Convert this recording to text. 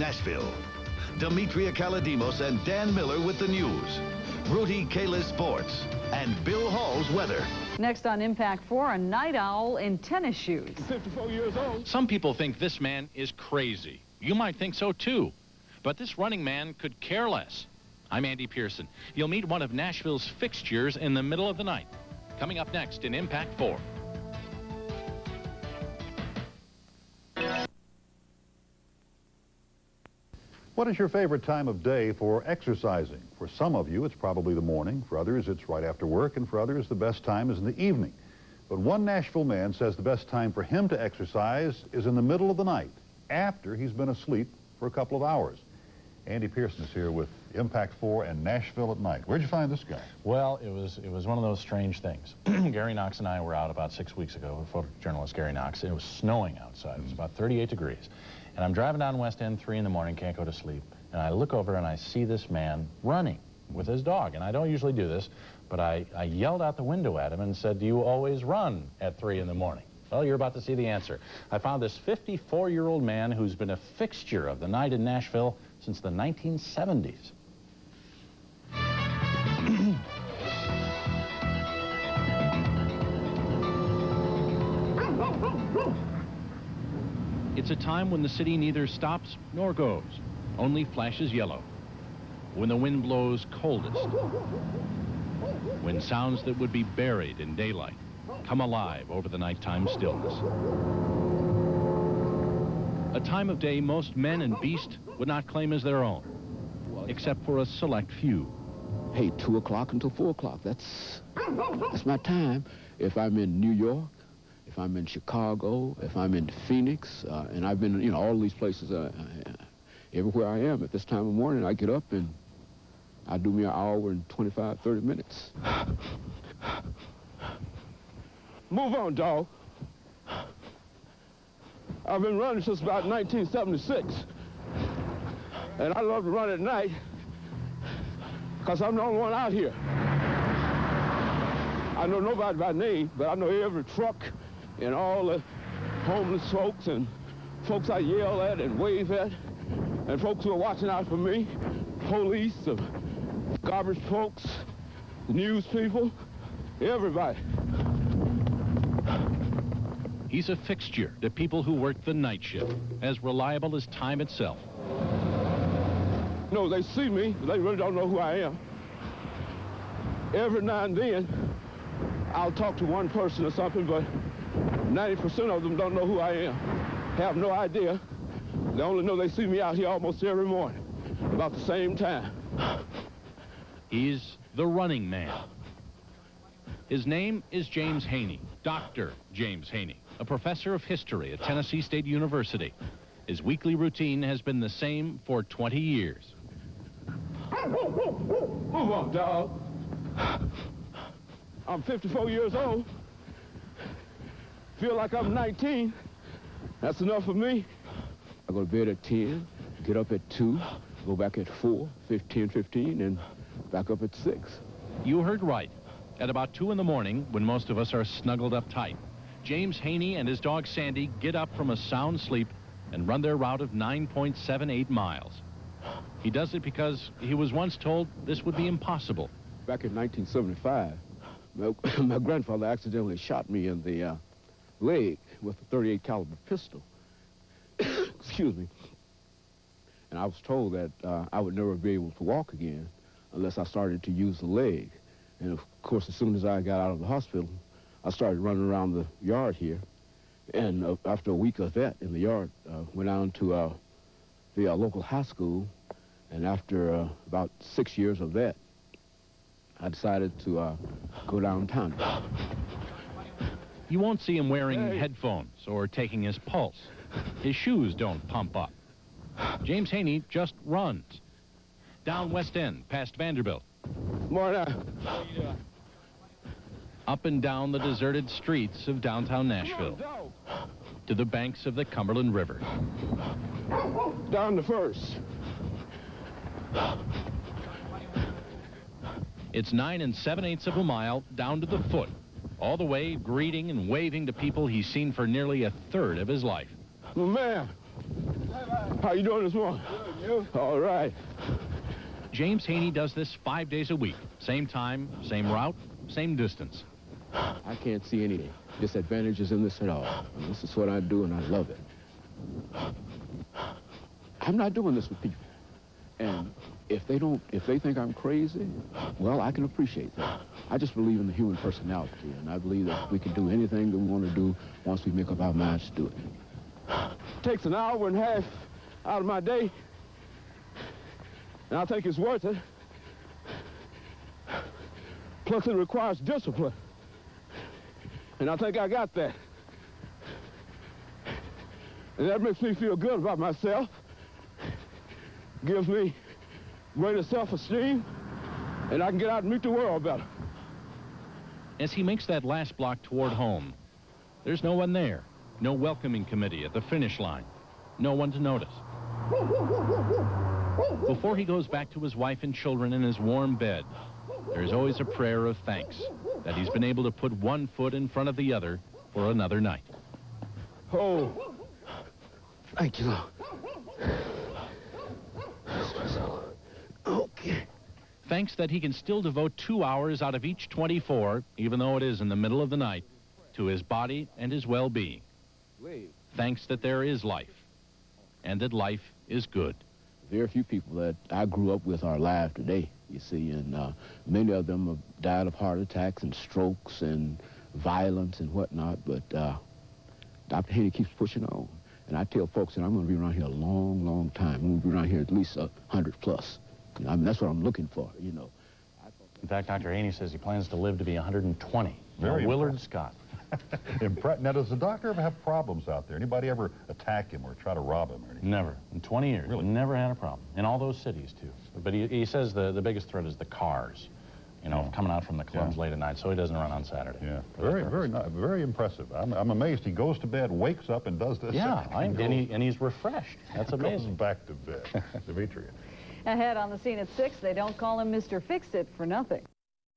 Nashville. Demetria Kaladimos and Dan Miller with the news. Rudy Kalis sports. And Bill Hall's weather. Next on Impact 4, a night owl in tennis shoes. 54 years old. Some people think this man is crazy. You might think so too. But this running man could care less. I'm Andy Pearson. You'll meet one of Nashville's fixtures in the middle of the night. Coming up next in Impact 4. What is your favorite time of day for exercising? For some of you, it's probably the morning. For others, it's right after work. And for others, the best time is in the evening. But one Nashville man says the best time for him to exercise is in the middle of the night, after he's been asleep for a couple of hours. Andy Pearson is here with Impact 4 and Nashville at Night. Where'd you find this guy? Well, it was one of those strange things. Gary Knox and I were out about 6 weeks ago with photojournalist Gary Knox, and it was snowing outside. It was about 38 degrees. And I'm driving down West End 3 in the morning, can't go to sleep. And I look over and I see this man running with his dog. And I don't usually do this, but I yelled out the window at him and said, "Do you always run at 3 in the morning?" Well, you're about to see the answer. I found this 54-year-old man who's been a fixture of the night in Nashville since the 1970s. It's a time when the city neither stops nor goes, only flashes yellow. When the wind blows coldest. When sounds that would be buried in daylight come alive over the nighttime stillness. A time of day most men and beast would not claim as their own, except for a select few. Hey, 2 o'clock until 4 o'clock, that's my time. If I'm in New York, if I'm in Chicago, if I'm in Phoenix, and I've been, all these places, everywhere I am at this time of morning, I get up and I do me an hour and 25, 30 minutes. Move on, dog. I've been running since about 1976. And I love to run at night because I'm the only one out here. I know nobody by name, but I know every truck and all the homeless folks and folks I yell at and wave at and folks who are watching out for me, police, the garbage folks, the news people, everybody. He's a fixture to people who work the night shift, as reliable as time itself. No, they see me, but they really don't know who I am. Every now and then, I'll talk to one person or something, but 90% of them don't know who I am, have no idea. They only know they see me out here almost every morning, about the same time. He's the running man. His name is James Drjhaney, Dr. James Drjhaney, a professor of history at Tennessee State University. His weekly routine has been the same for 20 years. Move on, dog. I'm 54 years old. Feel like I'm 19. That's enough for me. I go to bed at 10, get up at 2, go back at 4, 15, and back up at 6. You heard right. At about 2 in the morning, when most of us are snuggled up tight, James Drjhaney and his dog Sandy get up from a sound sleep and run their route of 9.78 miles. He does it because he was once told this would be impossible. Back in 1975, my grandfather accidentally shot me in the leg with a .38 caliber pistol. Excuse me. And I was told that I would never be able to walk again unless I started to use the leg. And of course, as soon as I got out of the hospital, I started running around the yard here. And after a week of that in the yard, went down to the local high school. And after about 6 years of that, I decided to go downtown. You won't see him wearing headphones or taking his pulse. His shoes don't pump up. James Drjhaney just runs. Down West End, past Vanderbilt. Morning. Up and down the deserted streets of downtown Nashville. To the banks of the Cumberland River. Down to First. It's 9 7/8 of a mile down to the foot, all the way greeting and waving to people he's seen for nearly a third of his life. Well, man, How you doing this morning? Good, you? All right. James Haney does this 5 days a week. Same time, same route, same distance. I can't see any disadvantages in this at all. And this is what I do, and I love it. I'm not doing this with people. And if they think I'm crazy, well, I can appreciate that. I just believe in the human personality, and I believe that we can do anything that we want to do once we make up our minds to do it. Takes an hour and a half out of my day, and I think it's worth it. Plus, it requires discipline, and I think I got that. And that makes me feel good about myself. Gives me greater self-esteem, and I can get out and meet the world better. As he makes that last block toward home, there's no one there. No welcoming committee at the finish line. No one to notice. Before he goes back to his wife and children in his warm bed, there's always a prayer of thanks that he's been able to put one foot in front of the other for another night. Oh, Thank you, Lord. Okay. Thanks that he can still devote 2 hours out of each 24, even though it is in the middle of the night, to his body and his well-being. Thanks that there is life, and that life is good. Very few people that I grew up with are alive today, you see, and many of them have died of heart attacks and strokes and violence and whatnot, but Dr. Haney keeps pushing on. And I tell folks that I'm going to be around here a long, long time. I'm going to be around here at least 100 plus. I mean, that's what I'm looking for, you know. In fact, Dr. Haney says he plans to live to be 120. Very Willard Scott. Now, does the doctor ever have problems out there? Anybody ever attack him or try to rob him or anything? Never. In 20 years. Really? Never had a problem. In all those cities, too. But he says the biggest threat is the cars. You know, coming out from the clubs late at night, so he doesn't run on Saturday. Yeah, very impressive. I'm amazed. He goes to bed, wakes up, and does this. Yeah, and he's refreshed. That's amazing. Goes back to bed. Demetria. Ahead on the scene at 6, they don't call him Mr. Fix-It for nothing.